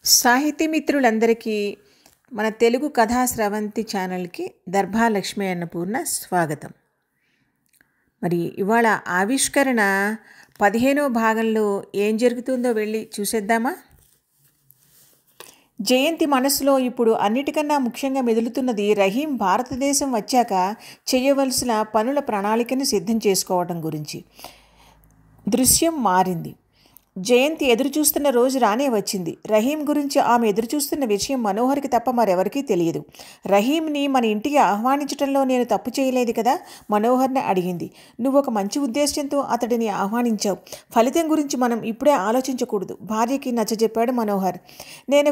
సాహితీ మిత్రులందరికీ మన తెలుగు కథా స్రవంతి ఛానల్కి దర్భా లక్ష్మీ అన్నపూర్ణ స్వాగతం. మరి ఇవాళ ఆవిష్కరణ 15వ భాగంలో ఏం జరుగుతుందో వెళ్ళి చూసేద్దామా? జయంతి మనసులో ఇప్పుడు అన్నిటికన్నా ముఖ్యంగా మెదులుతున్నది రహీం భారతదేశం వచ్చాక చేయవలసిన పనుల ప్రణాళికను సిద్ధం చేసుకోవడం గురించి. దృశ్యం మారింది. జయంతి ఎదురుచూస్తున్న రోజు రానే వచ్చింది. రహీం గురించి ఆమె ఎదురుచూస్తున్న విషయం మనోహర్కి తప్ప మరెవరికీ తెలియదు. రహీంని మన ఇంటికి ఆహ్వానించడంలో నేను తప్పు చేయలేదు కదా? మనోహర్ని అడిగింది. నువ్వు ఒక మంచి ఉద్దేశంతో అతడిని ఆహ్వానించావు. ఫలితం గురించి మనం ఇప్పుడే ఆలోచించకూడదు, భార్యకి నచ్చజెప్పాడు మనోహర్. నేను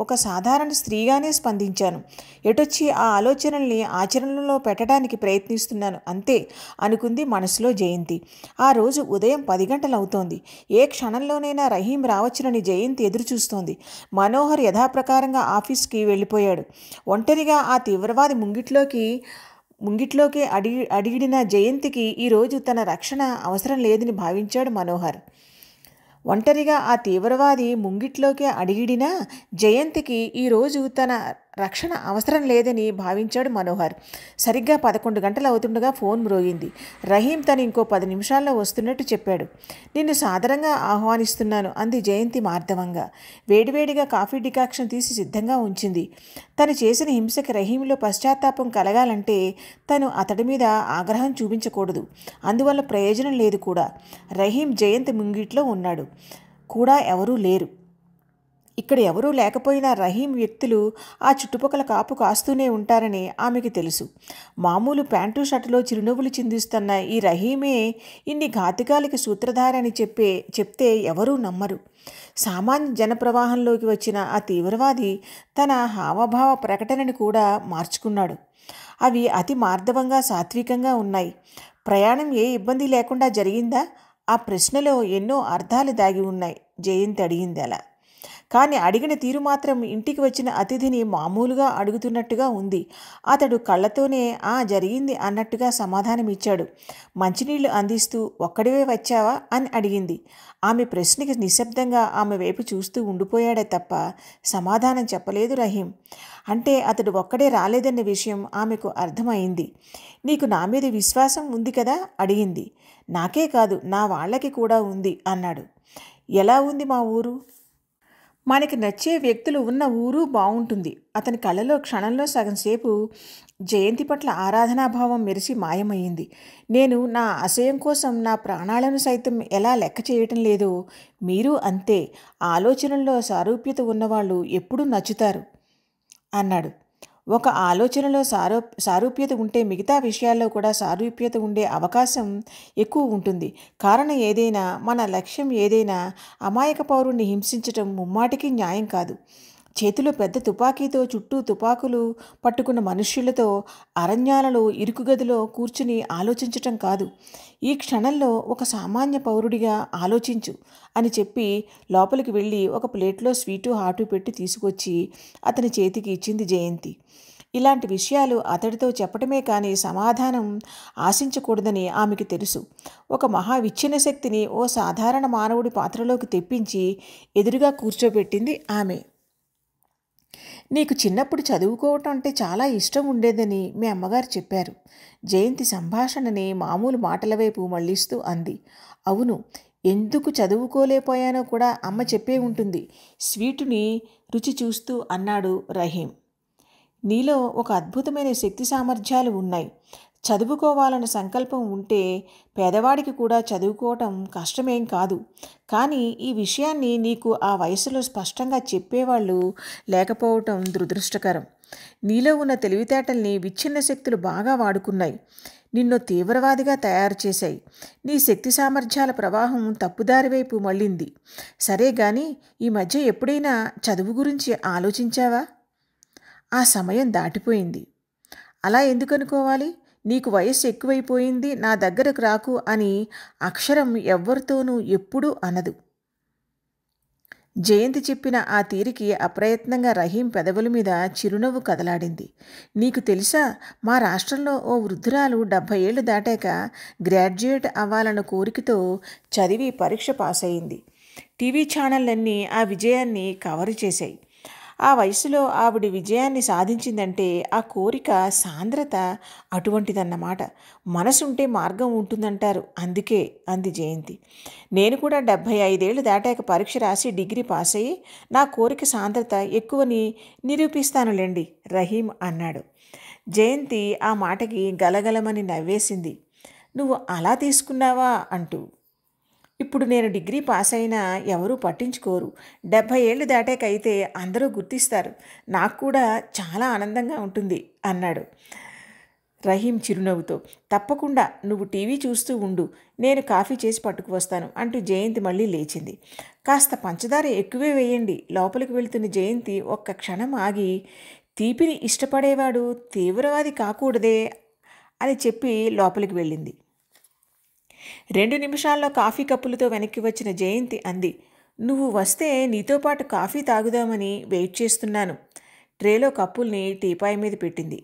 ఒక సాధారణ స్త్రీగానే స్పందించాను. ఎటొచ్చి ఆ ఆలోచనల్ని ఆచరణలో పెట్టడానికి ప్రయత్నిస్తున్నాను అంతే అనుకుంది మనసులో జయంతి. ఆ రోజు ఉదయం 10 గంటలవుతోంది. ఏ క్షణంలోనైనా రహీం రావచ్చునని జయంతి ఎదురుచూస్తోంది. మనోహర్ యథాప్రకారంగా ఆఫీస్కి వెళ్ళిపోయాడు. ఒంటరిగా ఆ తీవ్రవాది ముంగిట్లోకి అడిగిన జయంతికి ఈరోజు తన రక్షణ అవసరం లేదని భావించాడు మనోహర్. ఒంటరిగా ఆ తీవ్రవాది ముంగిట్లోకి అడిగిడినా జయంతికి ఈరోజు తన రక్షణ అవసరం లేదని భావించాడు మనోహర్. సరిగ్గా 11 గంటలు అవుతుండగా ఫోన్ మ్రోగింది. రహీం తను ఇంకో 10 నిమిషాల్లో వస్తున్నట్టు చెప్పాడు. నిన్ను సాదరంగా ఆహ్వానిస్తున్నాను అంది జయంతి మార్దవంగా. వేడివేడిగా కాఫీ డికాక్షన్ తీసి సిద్ధంగా ఉంచింది. తను చేసిన హింసకి రహీంలో పశ్చాత్తాపం కలగాలంటే తను అతడి మీద ఆగ్రహం చూపించకూడదు. అందువల్ల ప్రయోజనం లేదు కూడా. రహీం జయంతి ముంగిట్లో ఉన్నాడు. కూడా ఎవరూ లేరు. ఇక్కడ ఎవరూ లేకపోయినా రహీం వ్యక్తులు ఆ చుట్టుపక్కల కాపు కాస్తూనే ఉంటారని ఆమెకి తెలుసు. మామూలు ప్యాంటు షర్టులో చిరునవ్వులు చిందిస్తున్న ఈ రహీమే ఇన్ని ఘాతుకాలకి సూత్రధారని చెప్తే ఎవరూ నమ్మరు. సామాన్య జనప్రవాహంలోకి వచ్చిన ఆ తీవ్రవాది తన హావభావ ప్రకటనని కూడా మార్చుకున్నాడు. అవి అతి మార్దవంగా సాత్వికంగా ఉన్నాయి. ప్రయాణం ఏ ఇబ్బంది లేకుండా జరిగిందా? ఆ ప్రశ్నలో ఎన్నో అర్థాలు దాగి ఉన్నాయి. జయంతి అడిగింది అలా. కానీ అడిగిన తీరు మాత్రం ఇంటికి వచ్చిన అతిథిని మామూలుగా అడుగుతున్నట్టుగా ఉంది. అతడు కళ్ళతోనే జరిగింది అన్నట్టుగా సమాధానమిచ్చాడు. మంచినీళ్లు అందిస్తూ ఒక్కడివే వచ్చావా అని అడిగింది. ఆమె ప్రశ్నకి నిశ్శబ్దంగా ఆమె వైపు చూస్తూ ఉండిపోయాడే తప్ప సమాధానం చెప్పలేదు రహీం. అంటే అతడు ఒక్కడే రాలేదన్న విషయం ఆమెకు అర్థమైంది. నీకు నా మీద విశ్వాసం ఉంది కదా అడిగింది. నాకే కాదు, నా వాళ్ళకి కూడా ఉంది అన్నాడు. ఎలా ఉంది మా ఊరు? మనకి నచ్చే వ్యక్తులు ఉన్న ఊరు బాగుంటుంది. అతని కళ్ళలో క్షణంలో సగంసేపు జయంతి పట్ల ఆరాధనాభావం మెరిసి మాయమయ్యింది. నేను నా ఆశయం కోసం నా ప్రాణాలను సైతం ఎలా లెక్క చేయటం లేదో మీరు అంతే. ఆలోచనల్లో సారూప్యత ఉన్నవాళ్ళు ఎప్పుడూ నచ్చుతారు అన్నాడు. ఒక ఆలోచనలో సారూప్యత ఉంటే మిగతా విషయాల్లో కూడా సారూప్యత ఉండే అవకాశం ఎక్కువ ఉంటుంది. కారణం ఏదైనా, మన లక్ష్యం ఏదైనా అమాయక పౌరుణ్ణి హింసించటం ముమ్మాటికి న్యాయం కాదు. చేతిలో పెద్ద తుపాకీతో చుట్టూ తుపాకులు పట్టుకున్న మనుష్యులతో అరణ్యాలలో ఇరుకు గదిలో కూర్చుని ఆలోచించటం కాదు. ఈ క్షణంలో ఒక సామాన్య పౌరుడిగా ఆలోచించు అని చెప్పి లోపలికి వెళ్ళి ఒక ప్లేట్లో స్వీటు హాటు పెట్టి తీసుకొచ్చి అతని చేతికి ఇచ్చింది జయంతి. ఇలాంటి విషయాలు అతడితో చెప్పటమే కానీ సమాధానం ఆశించకూడదని ఆమెకి తెలుసు. ఒక మహావిచ్ఛిన్న శక్తిని ఓ సాధారణ మానవుడి పాత్రలోకి తెప్పించి ఎదురుగా కూర్చోబెట్టింది ఆమె. నీకు చిన్నప్పుడు చదువుకోవటం అంటే చాలా ఇష్టం ఉండేదని మీ అమ్మగారు చెప్పారు. జయంతి సంభాషణని మామూలు మాటల వైపు మళ్లిస్తూ అంది. అవును, ఎందుకు చదువుకోలేకపోయానో కూడా అమ్మ చెప్పే ఉంటుంది స్వీటుని రుచి చూస్తూ అన్నాడు రహీం. నీలో ఒక అద్భుతమైన శక్తి సామర్థ్యాలు ఉన్నాయి. చదువుకోవాలన్న సంకల్పం ఉంటే పేదవాడికి కూడా చదువుకోవటం కష్టమేం కాదు. కానీ ఈ విషయాన్ని నీకు ఆ వయసులో స్పష్టంగా చెప్పేవాళ్ళు లేకపోవటం దురదృష్టకరం. నీలో ఉన్న తెలివితేటల్ని విచ్ఛిన్న శక్తులు బాగా వాడుకున్నాయి. నిన్ను తీవ్రవాదిగా తయారు చేశాయి. నీ శక్తి సామర్థ్యాల ప్రవాహం తప్పుదారి వైపు మళ్ళింది. సరే గాని ఈ మధ్య ఎప్పుడైనా చదువు గురించి ఆలోచించావా? ఆ సమయం దాటిపోయింది. అలా ఎందుకు అనుకోవాలి? నీకు వయస్సు ఎక్కువైపోయింది, నా దగ్గరకు రాకు అని అక్షరం ఎవ్వరితోనూ ఎప్పుడూ అనదు. జయంతి చెప్పిన ఆ తీరికి అప్రయత్నంగా రహీం పెదవుల మీద చిరునవ్వు కదలాడింది. నీకు తెలుసా, మా రాష్ట్రంలో ఓ వృద్ధురాలు 70 ఏళ్లు దాటాక గ్రాడ్యుయేట్ అవ్వాలన్న కోరికతో చదివి పరీక్ష పాస్ అయింది. టీవీ ఛానళ్ళన్నీ ఆ విజయాన్ని కవర్ చేశాయి. ఆ వయసులో ఆవిడ విజయాన్ని సాధించిందంటే ఆ కోరిక సాంద్రత అటువంటిదన్నమాట. మనసుంటే మార్గం ఉంటుందంటారు. అందుకే అంది జయంతి. నేను కూడా 75 దాటాక పరీక్ష రాసి డిగ్రీ పాస్ అయ్యి నా కోరిక సాంద్రత ఎక్కువని నిరూపిస్తానులేండి రహీం అన్నాడు. జయంతి ఆ మాటకి గలగలమని నవ్వేసింది. నువ్వు అలా తీసుకున్నావా అంటూ. ఇప్పుడు నేను డిగ్రీ పాస్ అయినా ఎవరూ పట్టించుకోరు. 70 దాటాకైతే అందరూ గుర్తిస్తారు. నాకు కూడా చాలా ఆనందంగా ఉంటుంది అన్నాడు రహీం చిరునవ్వుతో. తప్పకుండా నువ్వు టీవీ చూస్తూ ఉండు, నేను కాఫీ చేసి పట్టుకు వస్తాను అంటూ జయంతి మళ్ళీ లేచింది. కాస్త పంచదార ఎక్కువే వేయండి. లోపలికి వెళుతున్న జయంతి ఒక్క క్షణం ఆగి, తీపిని ఇష్టపడేవాడు తీవ్రవాది కాకూడదే అని చెప్పి లోపలికి వెళ్ళింది. 2 నిమిషాల్లో కాఫీ కప్పులతో వెనక్కి వచ్చిన జయంతి అంది, నువ్వు వస్తే నీతో పాటు కాఫీ తాగుదామని వెయిట్ చేస్తున్నాను. ట్రేలో కప్పుల్ని టీపాయ్ మీద పెట్టింది.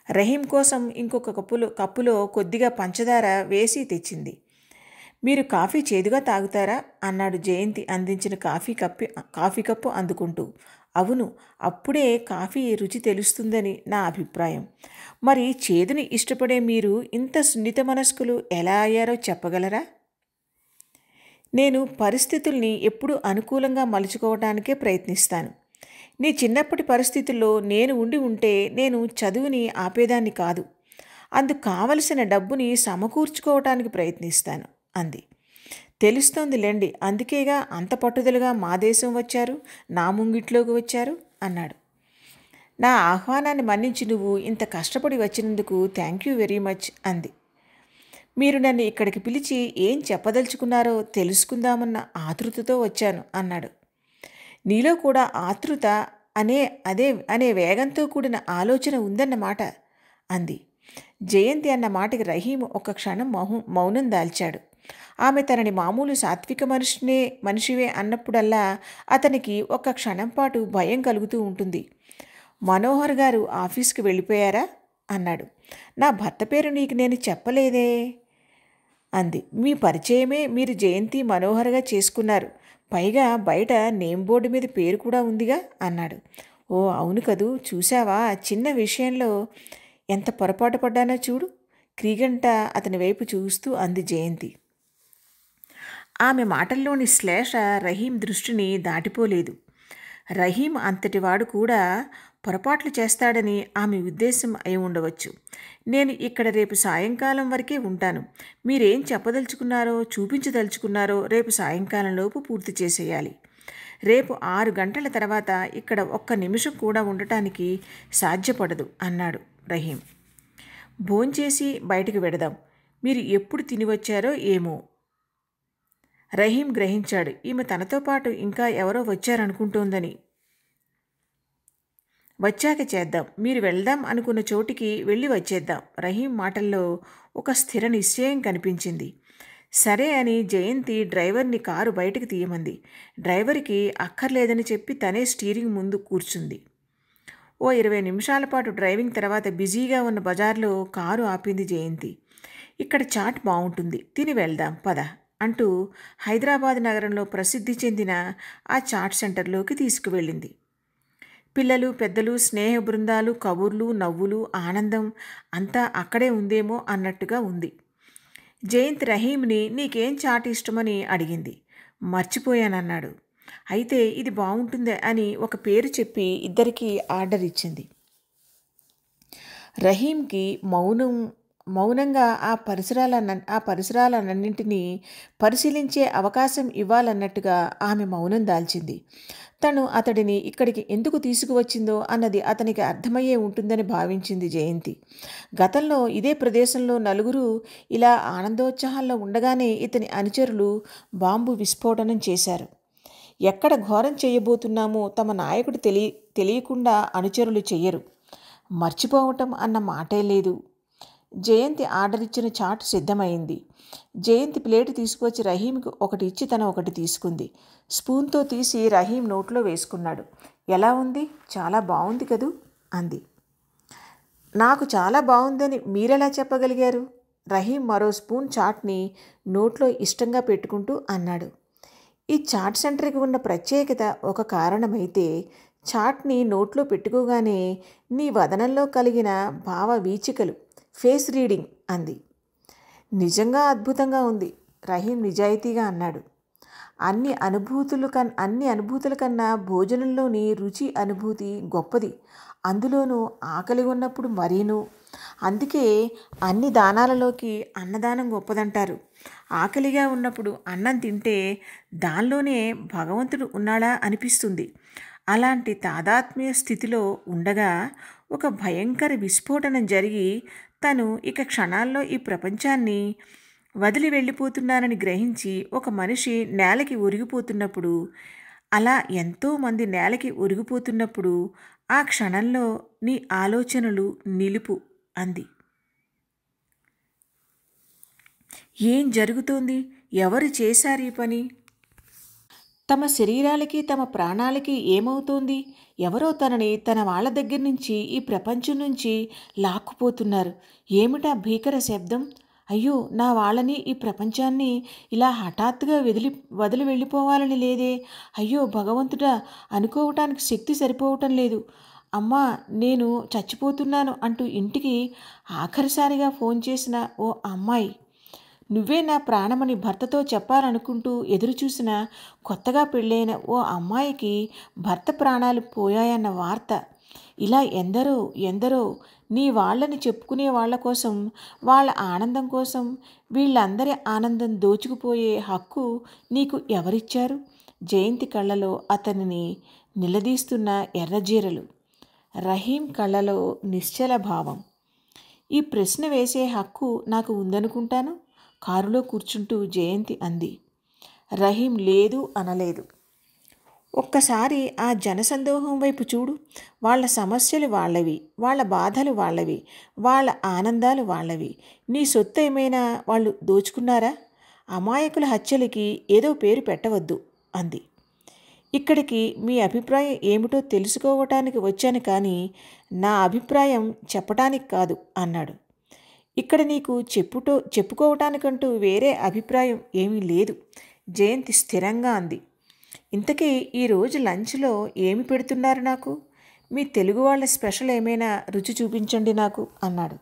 రహీం కోసం ఇంకొక కప్పులో కొద్దిగా పంచదార వేసి తెచ్చింది. మీరు కాఫీ చేదుగా తాగుతారా అన్నాడు జయంతి అందించిన కాఫీ కప్పు అందుకుంటూ. అవును, అప్పుడే కాఫీ రుచి తెలుస్తుందని నా అభిప్రాయం. మరి చేదుని ఇష్టపడే మీరు ఇంత సున్నిత మనస్కులు ఎలా అయ్యారో చెప్పగలరా? నేను పరిస్థితుల్ని ఎప్పుడూ అనుకూలంగా మలుచుకోవడానికే ప్రయత్నిస్తాను. నీ చిన్నప్పటి పరిస్థితుల్లో నేను ఉంటే నేను చదువుని ఆపేదాన్ని కాదు. అందుకు కావలసిన డబ్బుని సమకూర్చుకోవటానికి ప్రయత్నిస్తాను అంది. తెలుస్తోందిలేండి, అందుకేగా అంత పట్టుదలగా మా దేశం వచ్చారు, నా ముంగిట్లోకి వచ్చారు అన్నాడు. నా ఆహ్వానాన్ని మన్నించి నువ్వు ఇంత కష్టపడి వచ్చినందుకు థ్యాంక్ యూ వెరీ మచ్ అంది. మీరు నన్ను ఇక్కడికి పిలిచి ఏం చెప్పదలుచుకున్నారో తెలుసుకుందామన్న ఆతృతతో వచ్చాను అన్నాడు. నీలో కూడా ఆతృత అనే వేగంతో కూడిన ఆలోచన ఉందన్నమాట అంది. జయంతి అన్న మాటకి రహీం ఒక్క క్షణం మౌనం దాల్చాడు. ఆమె తనని మామూలు సాత్విక మనిషివే అన్నప్పుడల్లా అతనికి ఒక్క క్షణం పాటు భయం కలుగుతూ ఉంటుంది. మనోహర్ గారు ఆఫీస్కి వెళ్ళిపోయారా అన్నాడు. నా భర్త పేరు నీకు నేను చెప్పలేదే అంది. మీ పరిచయమే మీరు జయంతి మనోహర్గా చేసుకున్నారు. పైగా బయట నేమ్ బోర్డు మీద పేరు కూడా ఉందిగా అన్నాడు. ఓ అవును కదూ, చూసావా, చిన్న విషయంలో ఎంత పొరపాటు పడ్డానో చూడు. క్రీగంట అతని వైపు చూస్తూ అంది జయంతి. ఆమె మాటల్లోని శ్లేష రహీం దృష్టిని దాటిపోలేదు. రహీం అంతటివాడు కూడా పొరపాట్లు చేస్తాడని ఆమె ఉద్దేశం అయి ఉండవచ్చు. నేను ఇక్కడ రేపు సాయంకాలం వరకే ఉంటాను. మీరేం చెప్పదలుచుకున్నారో చూపించదలుచుకున్నారో రేపు సాయంకాలంలోపు పూర్తి చేసేయాలి. రేపు 6 గంటల తర్వాత ఇక్కడ ఒక్క నిమిషం కూడా ఉండటానికి సాధ్యపడదు అన్నాడు రహీం. భోంచేసి బయటకు వెడదాం. మీరు ఎప్పుడు తిని వచ్చారో ఏమో. రహీం గ్రహించాడు ఈమె తనతో పాటు ఇంకా ఎవరో వచ్చారనుకుంటోందని. వచ్చాక చేద్దాం, మీరు వెళ్దాం అనుకున్న చోటికి వెళ్ళి వచ్చేద్దాం. రహీం మాటల్లో ఒక స్థిర నిశ్చయం కనిపించింది. సరే అని జయంతి డ్రైవర్ని కారు బయటకు తీయమంది. డ్రైవర్కి అక్కర్లేదని చెప్పి తనే స్టీరింగ్ ముందు కూర్చుంది. ఓ 20 నిమిషాల పాటు డ్రైవింగ్ తర్వాత బిజీగా ఉన్న బజార్లో కారు ఆపింది జయంతి. ఇక్కడ చాట్ బాగుంటుంది, తిని వెళ్దాం పద అంటూ హైదరాబాద్ నగరంలో ప్రసిద్ధి చెందిన ఆ చాట్ సెంటర్లోకి తీసుకువెళ్ళింది. పిల్లలు పెద్దలు స్నేహ బృందాలు కబుర్లు నవ్వులు ఆనందం అంతా అక్కడే ఉందేమో అన్నట్టుగా ఉంది. జయంత్ రహీంని నీకేం చాట్ ఇష్టమని అడిగింది. మర్చిపోయానన్నాడు. అయితే ఇది బాగుంటుంది అని ఒక పేరు చెప్పి ఇద్దరికీ ఆర్డర్ ఇచ్చింది. రహీంకి మౌనంగా ఆ పరిసరాలన్నింటినీ పరిశీలించే అవకాశం ఇవ్వాలన్నట్టుగా ఆమె మౌనం దాల్చింది. తను అతడిని ఇక్కడికి ఎందుకు తీసుకువచ్చిందో అన్నది అతనికి అర్థమయ్యే ఉంటుందని భావించింది జయంతి. గతంలో ఇదే ప్రదేశంలో నలుగురు ఇలా ఆనందోత్సాహాల్లో ఉండగానే ఇతని అనుచరులు బాంబు విస్ఫోటనం చేశారు. ఎక్కడ ఘోరం చేయబోతున్నామో తమ నాయకుడు తెలియకుండా అనుచరులు చెయ్యరు. మర్చిపోవటం అన్న మాటే లేదు. జయంతి ఆర్డర్ ఇచ్చిన చాట్ సిద్ధమైంది. జయంతి ప్లేటు తీసుకువచ్చి రహీంకి ఒకటి ఇచ్చి తన ఒకటి తీసుకుంది. స్పూన్తో తీసి రహీం నోట్లో వేసుకున్నాడు. ఎలా ఉంది? చాలా బాగుంది కదూ అంది. నాకు చాలా బాగుందని మీరెలా చెప్పగలిగారు? రహీం మరో స్పూన్ చాట్ని నోట్లో ఇష్టంగా పెట్టుకుంటూ అన్నాడు. ఈ చాట్ సెంటర్కి ఉన్న ప్రత్యేకత ఒక కారణమైతే, చాట్ని నోట్లో పెట్టుకోగానే నీ వదనంలో కలిగిన భావ వీచికలు, ఫేస్ రీడింగ్ అంది. నిజంగా అద్భుతంగా ఉంది, రహీం నిజాయితీగా అన్నాడు. అన్ని అనుభూతుల కన్నా భోజనంలోని రుచి అనుభూతి గొప్పది, అందులోనూ ఆకలి ఉన్నప్పుడు మరీను. అందుకే అన్ని దానాలలోకి అన్నదానం గొప్పదంటారు. ఆకలిగా ఉన్నప్పుడు అన్నం తింటే దానిలోనే భగవంతుడు ఉన్నాడా అనిపిస్తుంది. అలాంటి తాదాత్మ్య స్థితిలో ఉండగా ఒక భయంకర విస్ఫోటనం జరిగి తను ఇక క్షణాల్లో ఈ ప్రపంచాన్ని వదిలి వెళ్ళిపోతున్నానని గ్రహించి ఒక మనిషి నేలకి ఒరిగిపోతున్నప్పుడు, అలా ఎంతోమంది నేలకి ఒరిగిపోతున్నప్పుడు ఆ క్షణంలో నీ ఆలోచనలు నిలుపు అంది. ఏం జరుగుతోంది? ఎవరు చేశారు ఈ పని? తమ శరీరాలకి తమ ప్రాణాలకి ఏమవుతోంది? ఎవరో తనని తన వాళ్ళ దగ్గర నుంచి ఈ ప్రపంచం నుంచి లాక్కుపోతున్నారు. ఏమిటా భీకర శబ్దం? అయ్యో, నా వాళ్ళని ఈ ప్రపంచాన్ని ఇలా హఠాత్తుగా వదిలి వెళ్ళిపోవాలని లేదే. అయ్యో భగవంతుడా, అనుకోవటానికి శక్తి సరిపోవటం లేదు. అమ్మా, నేను చచ్చిపోతున్నాను అంటూ ఇంటికి ఆఖరిసారిగా ఫోన్ చేసిన ఓ అమ్మాయి, నువ్వే నా ప్రాణమని భర్తతో చెప్పాలనుకుంటూ ఎదురుచూసిన కొత్తగా పెళ్ళైన ఓ అమ్మాయికి భర్త ప్రాణాలు పోయాయన్న వార్త. ఇలా ఎందరో ఎందరో నీ వాళ్ళని చెప్పుకునే వాళ్ళ కోసం, వాళ్ళ ఆనందం కోసం వీళ్ళందరి ఆనందం దోచుకుపోయే హక్కు నీకు ఎవరిచ్చారు? జయంతి కళ్ళలో అతనిని నిలదీస్తున్న ఎర్రజీరలు, రహీం కళ్ళలో నిశ్చల భావం. ఈ ప్రశ్న వేసే హక్కు నాకు ఉందనుకుంటాను, కారులో కూర్చుంటూ జయంతి అంది. రహీం లేదు అనలేదు. ఒక్కసారి ఆ జనసందోహం వైపు చూడు. వాళ్ళ సమస్యలు వాళ్ళవి, వాళ్ళ బాధలు వాళ్ళవి, వాళ్ళ ఆనందాలు వాళ్ళవి. నీ సొత్తు ఏమైనా వాళ్ళు దోచుకున్నారా? అమాయకుల హత్యలకి ఏదో పేరు పెట్టవద్దు అంది. ఇక్కడికి మీ అభిప్రాయం ఏమిటో తెలుసుకోవటానికి వచ్చాను, కానీ నా అభిప్రాయం చెప్పటానికి కాదు అన్నాడు. ఇక్కడ నీకు చెప్పుకోవటానికంటూ వేరే అభిప్రాయం ఏమీ లేదు, జయంతి స్థిరంగా అంది. ఇంతకీ ఈరోజు లంచ్లో ఏమి పెడుతున్నారు నాకు? మీ తెలుగు వాళ్ళ స్పెషల్ ఏమైనా రుచి చూపించండి నాకు అన్నాడు.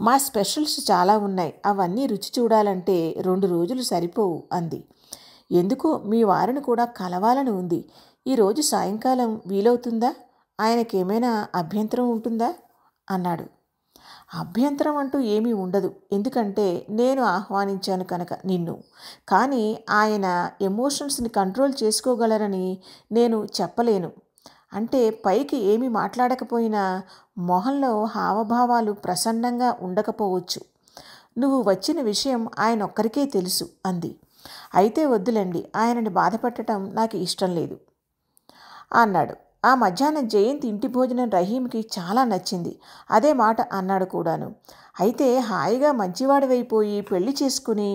మా స్పెషల్స్ చాలా ఉన్నాయి, అవన్నీ రుచి చూడాలంటే 2 రోజులు సరిపోవు అంది. ఎందుకో మీ వారిని కూడా కలవాలని ఉంది. ఈరోజు సాయంకాలం వీలవుతుందా? ఆయనకేమైనా అభ్యంతరం ఉంటుందా అన్నాడు. అభ్యంతరం అంటూ ఏమీ ఉండదు, ఎందుకంటే నేను ఆహ్వానించాను కనుక నిన్ను. కానీ ఆయన ఎమోషన్స్ని కంట్రోల్ చేసుకోగలరని నేను చెప్పలేను. అంటే పైకి ఏమీ మాట్లాడకపోయినా మొహంలో హావభావాలు ప్రసన్నంగా ఉండకపోవచ్చు. నువ్వు వచ్చిన విషయం ఆయన ఒక్కరికే తెలుసు అంది. అయితే వద్దులండి, ఆయనని బాధపెట్టడం నాకు ఇష్టం లేదు అన్నాడు. ఆ మధ్యాహ్నం జయంతి ఇంటి భోజనం రహీంకి చాలా నచ్చింది. అదే మాట అన్నాడు కూడాను. అయితే హాయిగా మంచివాడివైపోయి పెళ్లి చేసుకుని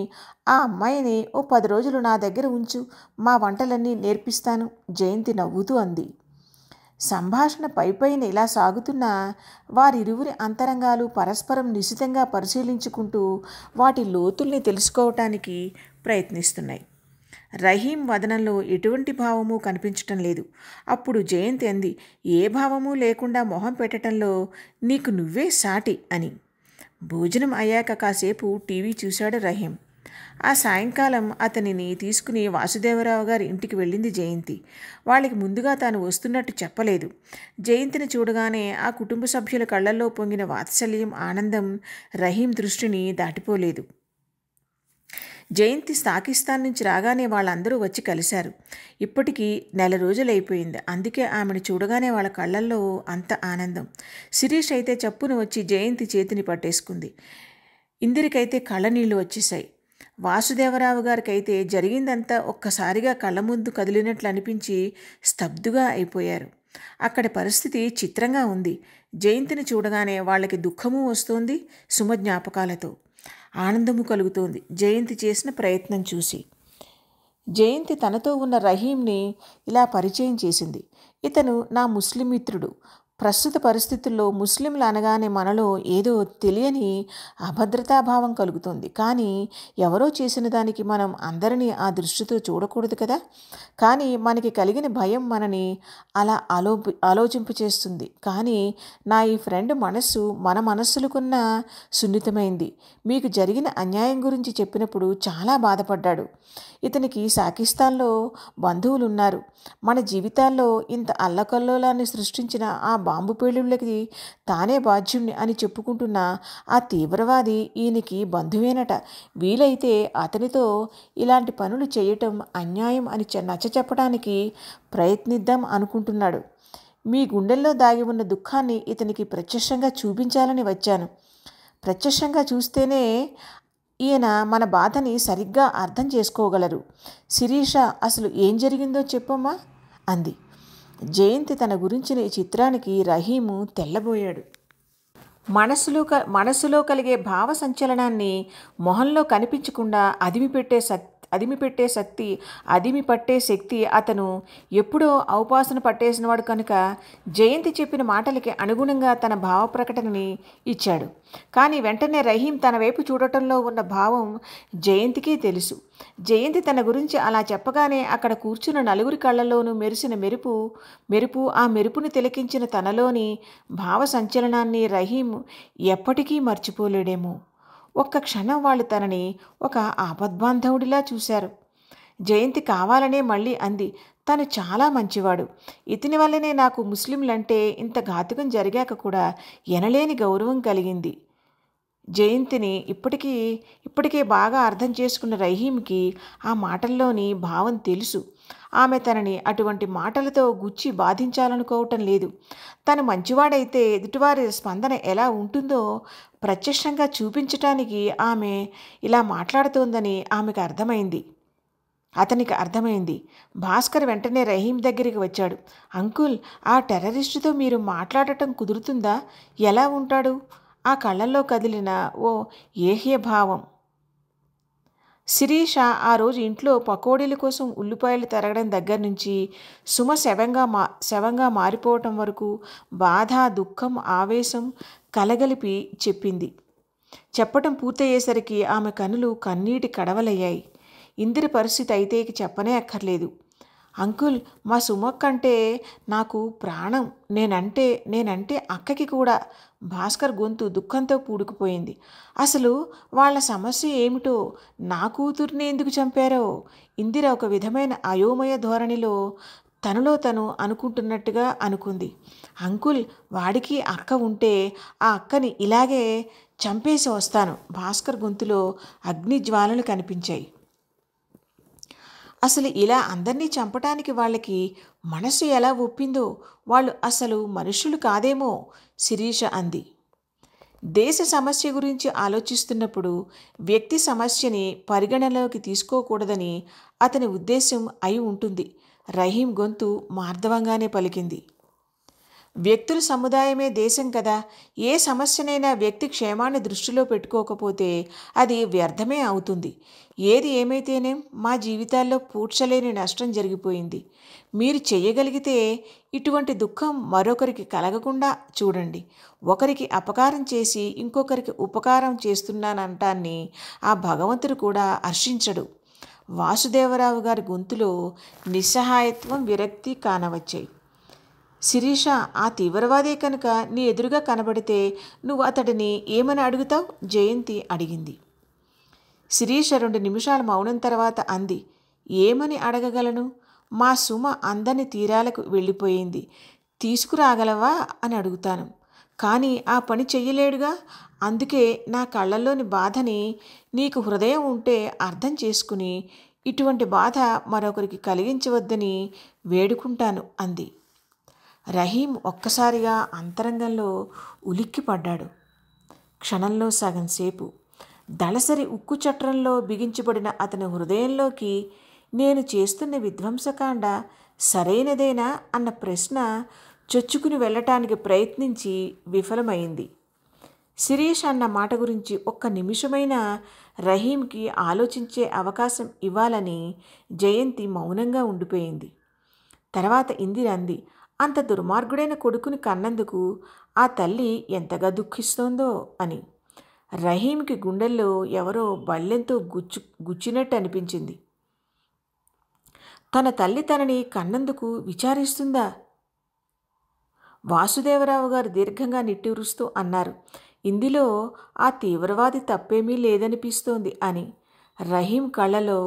ఆ అమ్మాయిని ఓ 10 రోజులు నా దగ్గర ఉంచు, మా వంటలన్నీ నేర్పిస్తాను, జయంతి నవ్వుతూ అంది. సంభాషణ పైపైన ఇలా సాగుతున్నా వారిరువురి అంతరంగాలు పరస్పరం నిశితంగా పరిశీలించుకుంటూ వాటి లోతుల్ని తెలుసుకోవటానికి ప్రయత్నిస్తున్నాయి. రహీం వదనంలో ఎటువంటి భావము కనిపించటం లేదు. అప్పుడు జయంతి అంది, ఏ భావము లేకుండా మొహం పెట్టడంలో నీకు నువ్వే సాటి అని. భోజనం అయ్యాక కాసేపు టీవీ చూశాడు రహీం. ఆ సాయంకాలం అతనిని తీసుకుని వాసుదేవరావు గారి ఇంటికి వెళ్ళింది జయంతి. వాళ్ళకి ముందుగా తాను వస్తున్నట్టు చెప్పలేదు. జయంతిని చూడగానే ఆ కుటుంబ సభ్యుల కళ్ళల్లో పొంగిన వాత్సల్యం, ఆనందం రహీం దృష్టిని దాటిపోలేదు. జయంతి పాకిస్తాన్ నుంచి రాగానే వాళ్ళందరూ వచ్చి కలిశారు. ఇప్పటికీ 1 రోజులైపోయింది. అందుకే ఆమెను చూడగానే వాళ్ళ కళ్ళల్లో అంత ఆనందం. శిరీష్ అయితే చప్పున వచ్చి జయంతి చేతిని పట్టేసుకుంది. ఇందిరికైతే కళ్ళనీళ్లు వచ్చేశాయి. వాసుదేవరావు గారికైతే జరిగిందంతా ఒక్కసారిగా కళ్ళ ముందు కదిలినట్లు అనిపించి స్తబ్దుగా అయిపోయారు. అక్కడి పరిస్థితి చిత్రంగా ఉంది. జయంతిని చూడగానే వాళ్ళకి దుఃఖము వస్తోంది, సుమ జ్ఞాపకాలతో ఆనందము కలుగుతోంది జయంతి చేసిన ప్రయత్నం చూసి. జయంతి తనతో ఉన్న రహీంని ఇలా పరిచయం చేసింది. ఇతను నా ముస్లిం మిత్రుడు, ప్రస్తుత పరిస్థితుల్లో ముస్లింలు అనగానే మనలో ఏదో తెలియని అభద్రతాభావం కలుగుతుంది. కానీ ఎవరో చేసిన దానికి మనం అందరినీ ఆ దృష్టితో చూడకూడదు కదా. కానీ మనకి కలిగిన భయం మనని అలా ఆలోచింపచేస్తుంది. కానీ నా ఈ ఫ్రెండ్ మనస్సు మన మనస్సులకున్న సున్నితమైంది. మీకు జరిగిన అన్యాయం గురించి చెప్పినప్పుడు చాలా బాధపడ్డాడు. ఇతనికి పాకిస్తాన్లో బంధువులున్నారు. మన జీవితాల్లో ఇంత అల్లకల్లోలాన్ని సృష్టించిన ఆ బాంబు పేలుళ్ళకి తానే బాధ్యుణ్ణి అని చెప్పుకుంటున్న ఆ తీవ్రవాది ఈయనకి బంధువేనట. వీలైతే అతనితో ఇలాంటి పనులు చేయటం అన్యాయం అని నచ్చచెప్పడానికి ప్రయత్నిద్దాం అనుకుంటున్నాడు. మీ గుండెల్లో దాగి ఉన్న దుఃఖాన్ని ఇతనికి ప్రత్యక్షంగా చూపించాలని వచ్చాను. ప్రత్యక్షంగా చూస్తేనే ఈయన మన బాధని సరిగ్గా అర్థం చేసుకోగలరు. శిరీష, అసలు ఏం జరిగిందో చెప్పమ్మా అంది. జయంతి తన గురించిన ఈ చిత్రానికి రహీము తెల్లబోయాడు. మనసులో కలిగే భావ సంచలనాన్ని మొహంలో కనిపించకుండా అదిమి పట్టే శక్తి అతను ఎప్పుడో ఔపాసన పట్టేసినవాడు కనుక జయంతి చెప్పిన మాటలకి అనుగుణంగా తన భావ ప్రకటనని ఇచ్చాడు. కానీ వెంటనే రహీం తన వైపు చూడటంలో ఉన్న భావం జయంతికి తెలుసు. జయంతి తన గురించి అలా చెప్పగానే అక్కడ కూర్చున్న నలుగురి కళ్ళల్లోనూ మెరిసిన మెరుపు ఆ మెరుపుని తిలకించిన తనలోని భావ సంచలనాన్ని రహీం ఎప్పటికీ మర్చిపోలేడేమో. ఒక్క క్షణం వాళ్ళు తనని ఒక ఆపద్బాంధవుడిలా చూశారు. జయంతి కావాలనే మళ్ళీ అంది, తను చాలా మంచివాడు. ఇతని వల్లనే నాకు ముస్లింలంటే ఇంత ఘాతుకం జరిగాక కూడా ఎనలేని గౌరవం కలిగింది. జయంతిని ఇప్పటికే బాగా అర్థం చేసుకున్న రహీంకి ఆ మాటల్లోని భావం తెలుసు. ఆమె తనని అటువంటి మాటలతో గుచ్చి బాధించాలనుకోవటం లేదు. తను మంచివాడైతే ఎదుటివారి స్పందన ఎలా ఉంటుందో ప్రత్యక్షంగా చూపించటానికి ఆమె ఇలా మాట్లాడుతోందని అతనికి అర్థమైంది. భాస్కర్ వెంటనే రహీం దగ్గరికి వచ్చాడు. అంకుల్, ఆ టెర్రరిస్టుతో మీరు మాట్లాడటం కుదురుతుందా? ఎలా ఉంటాడు? ఆ కళ్ళల్లో కదిలిన ఓ ఏహ్యభావం. శిరీష ఆ రోజు ఇంట్లో పకోడీల కోసం ఉల్లిపాయలు తరగడం దగ్గర నుంచి సుమ శవంగా మారిపోవటం వరకు బాధ, దుఃఖం, ఆవేశం కలగలిపి చెప్పటం పూర్తయ్యేసరికి ఆమె కనులు కన్నీటి కడవలయ్యాయి. ఇందిర పరిస్థితి అయితే చెప్పనే అక్కర్లేదు. అంకుల్, మా సుమక్కంటే నాకు ప్రాణం. నేనంటే అక్కకి కూడా. భాస్కర్ గొంతు దుఃఖంతో పూడుకుపోయింది. అసలు వాళ్ళ సమస్య ఏమిటో, నా కూతుర్ని ఎందుకు చంపారో ఇందిర ఒక విధమైన అయోమయ ధోరణిలో తనలో తను అనుకుంటున్నట్టుగా అనుకుంది. అంకుల్, వాడికి అక్క ఉంటే ఆ అక్కని ఇలాగే చంపేసి వస్తాను. భాస్కర్ గొంతులో అగ్నిజ్వాలలు కనిపించాయి. అసలు ఇలా అందరినీ చంపటానికి వాళ్ళకి మనసు ఎలా ఒప్పిందో, వాళ్ళు అసలు మనుషులు కాదేమో శిరీష అంది. దేశ సమస్య గురించి ఆలోచిస్తున్నప్పుడు వ్యక్తి సమస్యని పరిగణనలోకి తీసుకోకూడదని అతని ఉద్దేశం అయి ఉంటుంది. రహీం గొంతు మార్దవంగానే పలికింది. వ్యక్తుల సముదాయమే దేశం కదా. ఏ సమస్యనైనా వ్యక్తి క్షేమాన్ని దృష్టిలో పెట్టుకోకపోతే అది వ్యర్థమే అవుతుంది. ఏది ఏమైతేనేం మా జీవితాల్లో పూడ్చలేని నష్టం జరిగిపోయింది. మీరు చేయగలిగితే ఇటువంటి దుఃఖం మరొకరికి కలగకుండా చూడండి. ఒకరికి అపకారం చేసి ఇంకొకరికి ఉపకారం చేస్తున్నానంటాన్ని ఆ భగవంతుడు కూడా హర్షించడు. వాసుదేవరావు గారి గొంతులో నిస్సహాయత్వం, విరక్తి కానవచ్చాయి. శిరీష, ఆ తీవ్రవాదే కనుక నీ ఎదురుగా కనబడితే నువ్వు అతడిని ఏమని అడుగుతావు? జయంతి అడిగింది. శిరీష 2 నిమిషాల మౌనం తర్వాత అంది, ఏమని అడగగలను? మా సుమ అందని తీరాలకు వెళ్ళిపోయింది, తీసుకురాగలవా అని అడుగుతాను. కానీ ఆ పని చెయ్యలేడుగా. అందుకే నా కళ్ళల్లోని బాధని నీకు హృదయం ఉంటే అర్థం చేసుకుని ఇటువంటి బాధ మరొకరికి కలిగించవద్దని వేడుకుంటాను అంది. రహీం ఒక్కసారిగా అంతరంగంలో ఉలిక్కిపడ్డాడు. క్షణంలో సగం సేపు దళసరి ఉక్కు చట్రంలో బిగించబడిన అతని హృదయంలోకి నేను చేస్తున్న విధ్వంసకాండ సరైనదేనా అన్న ప్రశ్న చొచ్చుకుని వెళ్ళటానికి ప్రయత్నించి విఫలమైంది. శిరీష్ అన్న మాట గురించి ఒక్క నిమిషమైనా రహీంకి ఆలోచించే అవకాశం ఇవ్వాలని జయంతి మౌనంగా ఉండిపోయింది. తర్వాత ఇందిర అంది, అంత దుర్మార్గుడైన కొడుకుని కన్నందుకు ఆ తల్లి ఎంతగా దుఃఖిస్తోందో అని. రహీంకి గుండెల్లో ఎవరో బల్లెంతో గుచ్చినట్టు అనిపించింది. తన తల్లి తనని కన్నందుకు విచారిస్తుందా? వాసుదేవరావు గారు దీర్ఘంగా నిట్టూరుస్తూ అన్నారు, ఇందులో ఆ తీవ్రవాది తప్పేమీ లేదనిపిస్తోంది అని. రహీం కళ్ళలో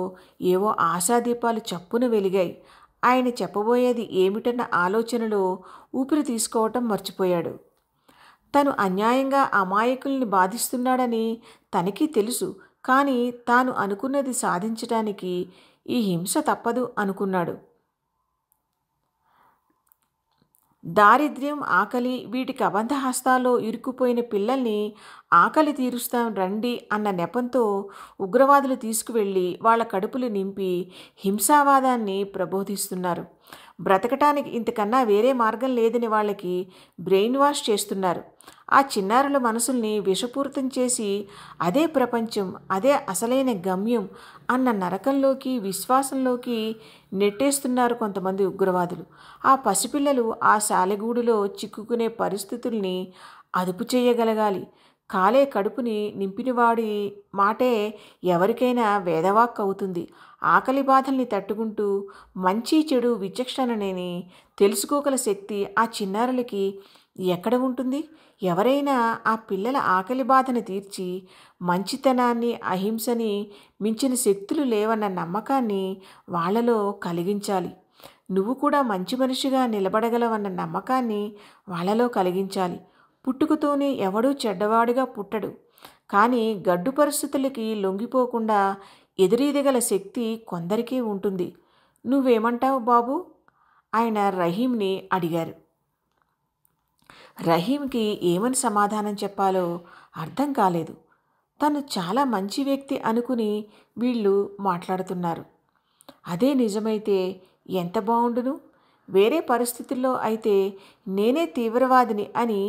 ఏవో ఆశాదీపాలు చప్పున వెలిగాయి. ఆయన చెప్పబోయేది ఏమిటన్న ఆలోచనలో ఊపిరి తీసుకోవటం మర్చిపోయాడు. తను అన్యాయంగా అమాయకుల్ని బాధిస్తున్నాడని తనకి తెలుసు. కానీ తాను అనుకున్నది సాధించటానికి ఈ హింస తప్పదు అనుకున్నాడు. దారిద్ర్యం, ఆకలి వీటికి అబంధ హస్తాల్లో ఇరుక్కుపోయిన పిల్లల్ని ఆకలి తీరుస్తాం రండి అన్న నెపంతో ఉగ్రవాదులు తీసుకువెళ్ళి వాళ్ళ కడుపులు నింపి హింసావాదాన్ని ప్రబోధిస్తున్నారు. బ్రతకటానికి ఇంతకన్నా వేరే మార్గం లేదని వాళ్ళకి బ్రెయిన్ వాష్ చేస్తున్నారు. ఆ చిన్నారుల మనసుల్ని విషపూరితం చేసి అదే ప్రపంచం, అదే అసలైన గమ్యం అన్న నరకంలోకి, విశ్వాసంలోకి నెట్టేస్తున్నారు కొంతమంది ఉగ్రవాదులు. ఆ పసిపిల్లలు ఆ సాలెగూడులో చిక్కుకునే పరిస్థితుల్ని అదుపు చేయగలగాలి. కాలే కడుపుని నింపినవాడి మాటే ఎవరికైనా వేదవాక్ అవుతుంది. ఆకలి బాధల్ని తట్టుకుంటూ మంచి చెడు విచక్షణని తెలుసుకోగల శక్తి ఆ చిన్నారులకి ఎక్కడ ఉంటుంది? ఎవరైనా ఆ పిల్లల ఆకలి బాధను తీర్చి మంచితనాన్ని, అహింసని మించిన శక్తులు లేవన్న నమ్మకాన్ని వాళ్ళలో కలిగించాలి. నువ్వు కూడా మంచి మనిషిగా నిలబడగలవన్న నమ్మకాన్ని వాళ్ళలో కలిగించాలి. పుట్టుకతోనే ఎవడూ చెడ్డవాడిగా పుట్టడు. కానీ గడ్డు పరిస్థితులకి లొంగిపోకుండా ఎదురీదగల శక్తి కొందరికీ ఉంటుంది. నువ్వేమంటావు బాబు? ఆయన రహీంని అడిగారు. రహీంకి ఏమని సమాధానం చెప్పాలో అర్థం కాలేదు. తను చాలా మంచి వ్యక్తి అనుకుని వీళ్ళు మాట్లాడుతున్నారు. అదే నిజమైతే ఎంత బావుండును. వేరే పరిస్థితుల్లో అయితే నేనే తీవ్రవాదిని అని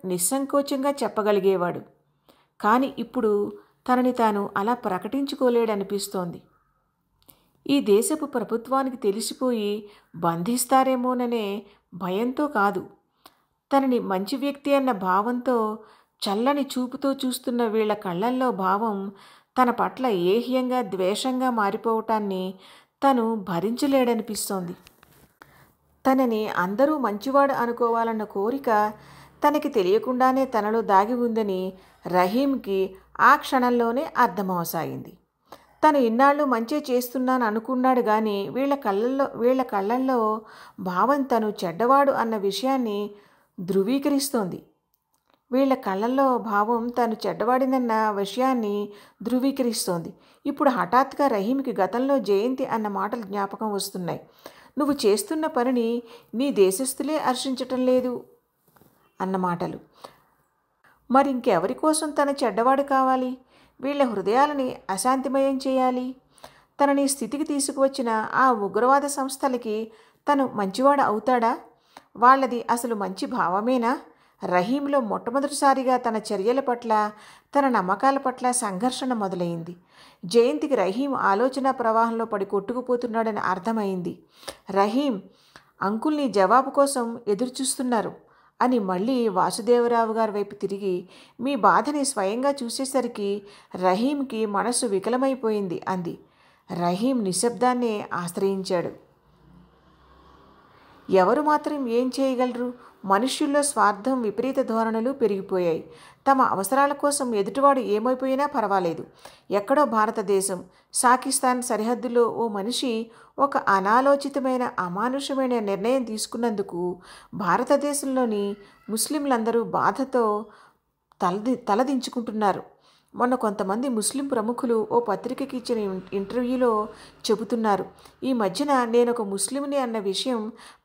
నిస్సంకోచంగా చెప్పగలిగేవాడు. కానీ ఇప్పుడు తనని తాను అలా ప్రకటించుకోలేడనిపిస్తోంది. ఈ దేశపు ప్రభుత్వానికి తెలిసిపోయి బంధిస్తారేమోననే భయంతో కాదు, తనని మంచి వ్యక్తి అన్న భావంతో చల్లని చూపుతో చూస్తున్న వీళ్ల కళ్ళల్లో భావం తన పట్ల ఏహ్యంగా, ద్వేషంగా మారిపోవటాన్ని తను భరించలేడనిపిస్తోంది. తనని అందరూ మంచివాడు అనుకోవాలన్న కోరిక తనకి తెలియకుండానే తనలో దాగి ఉందని రహీంకి ఆ క్షణంలోనే అర్థమవసాగింది. తను ఇన్నాళ్ళు మంచి చేస్తున్నాను అనుకున్నాడు కానీ వీళ్ళ కళ్ళల్లో భావం తను చెడ్డవాడు అన్న విషయాన్ని ధృవీకరిస్తోంది. వీళ్ళ కళ్ళల్లో భావం తను చెడ్డవాడినన్న విషయాన్ని ధృవీకరిస్తోంది. ఇప్పుడు హఠాత్తుగా రహీంకి గతంలో జయంతి అన్న మాటలు జ్ఞాపకం వస్తున్నాయి. నువ్వు చేస్తున్న పనిని నీ దేశస్థులే హర్షించటం లేదు అన్న మాటలు. మరింకెవరి కోసం తన చెడ్డవాడు కావాలి? వీళ్ళ హృదయాలని అశాంతిమయం చేయాలి. తనని స్థితికి తీసుకువచ్చిన ఆ ఉగ్రవాద సంస్థలకి తను మంచివాడు అవుతాడా? వాళ్ళది అసలు మంచి భావమేనా? రహీంలో మొట్టమొదటిసారిగా తన చర్యల పట్ల, తన నమ్మకాల పట్ల సంఘర్షణ మొదలైంది. జయంతికి రహీం ఆలోచన ప్రవాహంలో పడి కొట్టుకుపోతున్నాడని అర్థమైంది. రహీం, అంకుల్ని జవాబు కోసం ఎదురుచూస్తున్నారు అని మళ్ళీ వాసుదేవరావు గారి వైపు తిరిగి మీ బాధని స్వయంగా చూసేసరికి రహీంకి మనసు వికలమైపోయింది అంది. రహీం నిశ్శబ్దాన్నే ఆశ్రయించాడు. ఎవరు మాత్రం ఏం చేయగలరు? మనుష్యుల్లో స్వార్థం, విపరీత ధోరణులు పెరిగిపోయాయి. తమ అవసరాల కోసం ఎదుటివాడు ఏమైపోయినా పర్వాలేదు. ఎక్కడో భారతదేశం, పాకిస్తాన్ సరిహద్దులో ఓ మనిషి ఒక అనాలోచితమైన, అమానుషమైన నిర్ణయం తీసుకున్నందుకు భారతదేశంలోని ముస్లింలందరూ బాధతో తలదించుకుంటున్నారు. మొన్న కొంతమంది ముస్లిం ప్రముఖులు ఓ పత్రికకి ఇచ్చిన ఇంటర్వ్యూలో చెబుతున్నారు, ఈ మధ్యన నేనొక ముస్లింని అన్న విషయం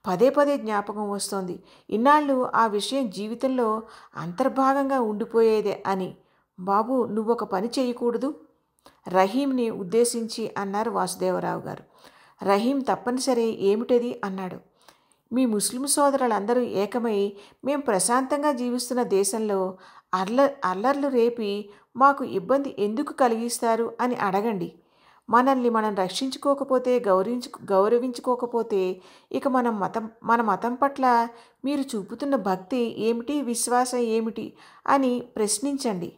పదే పదే జ్ఞాపకం వస్తోంది. ఇన్నాళ్ళు ఆ విషయం జీవితంలో అంతర్భాగంగా ఉండిపోయేదే అని. బాబు, నువ్వొక పని చేయకూడదు? రహీంని ఉద్దేశించి అన్నారు వాసుదేవరావు గారు. రహీం తప్పనిసరి ఏమిటది అన్నాడు. మీ ముస్లిం సోదరులందరూ ఏకమై మేం ప్రశాంతంగా జీవిస్తున్న దేశంలో అల్లర్లు రేపి మాకు ఇబ్బంది ఎందుకు కలిగిస్తారు అని అడగండి. మనల్ని మనం రక్షించుకోకపోతే, గౌరవించుకోకపోతే ఇక మన మతం పట్ల మీరు చూపుతున్న భక్తి ఏమిటి, విశ్వాసం ఏమిటి అని ప్రశ్నించండి.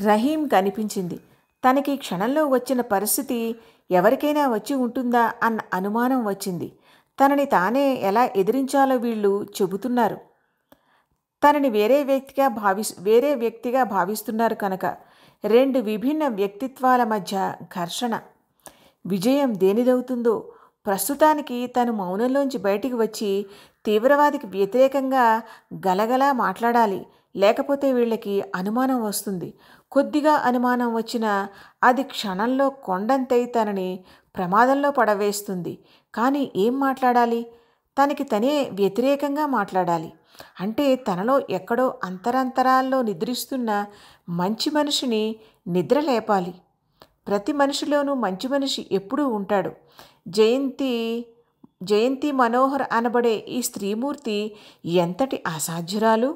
రహీం కనిపించింది. తనకి క్షణంలో వచ్చిన పరిస్థితి ఎవరికైనా వచ్చి ఉంటుందా అన్న అనుమానం వచ్చింది. తనని తానే ఎలా ఎదిరించాలో వీళ్ళు చెబుతున్నారు. తనని వేరే వ్యక్తిగా భావిస్తున్నారు కనుక రెండు విభిన్న వ్యక్తిత్వాల మధ్య ఘర్షణ. విజయం దేనిదవుతుందో. ప్రస్తుతానికి తను మౌనంలోంచి బయటికి వచ్చి తీవ్రవాదికి వ్యతిరేకంగా గలగలా మాట్లాడాలి. లేకపోతే వీళ్ళకి అనుమానం వస్తుంది. కొద్దిగా అనుమానం వచ్చినా అది క్షణంలో కొండంతై తనని ప్రమాదంలో పడవేస్తుంది. కానీ ఏం మాట్లాడాలి? తనకి తనే వ్యతిరేకంగా మాట్లాడాలి. అంటే తనలో ఎక్కడో అంతరాంతరాల్లో నిద్రిస్తున్న మంచి మనిషిని నిద్ర లేపాలి. ప్రతి మనిషిలోనూ మంచి మనిషి ఎప్పుడూ ఉంటాడు. జయంతి మనోహర్ అనబడే ఈ స్త్రీమూర్తి ఎంతటి అసాధ్యురాలు!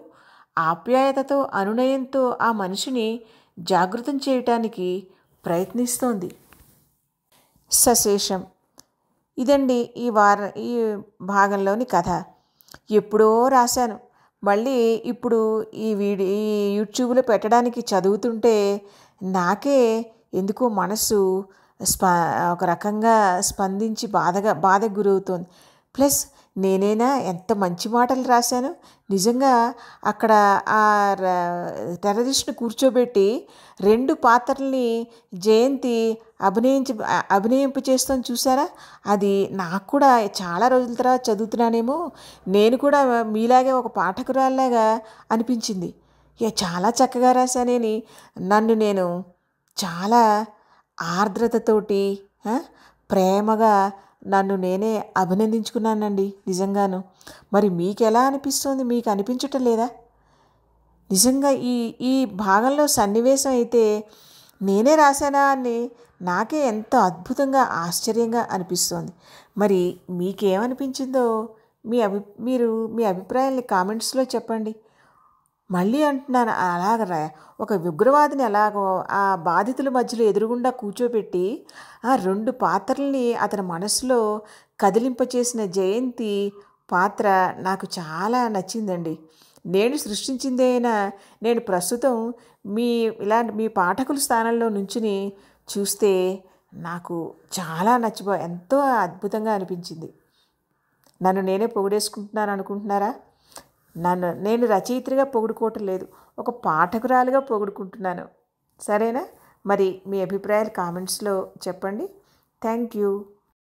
ఆప్యాయతతో, అనునయంతో ఆ మనిషిని జాగృతం చేయటానికి ప్రయత్నిస్తోంది. సశేషం. ఇదండి ఈ భాగంలోని కథ. ఎప్పుడో రాశాను. మళ్ళీ ఇప్పుడు ఈ యూట్యూబ్లో పెట్టడానికి చదువుతుంటే నాకే ఎందుకో మనసు ఒక రకంగా స్పందించి బాధకు గురవుతోంది. ప్లస్ నేనైనా ఎంత మంచి మాటలు రాశాను. నిజంగా అక్కడ ఆ టెర్రరిస్ట్ని కూర్చోబెట్టి 2 పాత్రల్ని జయంతి అభినయింపు చేస్తాను చూసారా? అది నాకు కూడా చాలా రోజుల తర్వాత చదువుతున్నానేమో, నేను కూడా మీలాగే ఒక పాఠకురాల్లాగా అనిపించింది. చాలా చక్కగా రాశానని నన్ను నేను చాలా ఆర్ద్రతతోటి ప్రేమగా నన్ను నేనే అభినందించుకున్నానండి నిజంగాను. మరి మీకు ఎలా అనిపిస్తుంది? మీకు అనిపించటం లేదా? నిజంగా ఈ భాగంలో సన్నివేశం అయితే నేనే రాశానా అని నాకే ఎంతో అద్భుతంగా ఆశ్చర్యంగా అనిపిస్తోంది. మరి మీకేమనిపించిందో మీరు మీ అభిప్రాయాన్ని కామెంట్స్లో చెప్పండి. మళ్ళీ అంటున్నాను, ఒక ఉగ్రవాదిని ఎలాగో ఆ బాధితుల మధ్యలో ఎదురుగుండా కూర్చోబెట్టి ఆ 2 పాత్రల్ని అతని మనసులో కదిలింపచేసిన జయంతి పాత్ర నాకు చాలా నచ్చిందండి. నేను సృష్టించిందేనా నేను ప్రస్తుతం మీ పాఠకుల స్థానంలో నుంచుని చూస్తే నాకు చాలా ఎంతో అద్భుతంగా అనిపించింది. నన్ను నేనే పొగిడేసుకుంటున్నాను అనుకుంటున్నారా? నేను రచయిత్రిగా పొగుడుకోవటం లేదు, ఒక పాఠకురాలుగా పొగుడుకుంటున్నాను. సరేనా? మరి మీ అభిప్రాయాలు కామెంట్స్లో చెప్పండి. Thank you.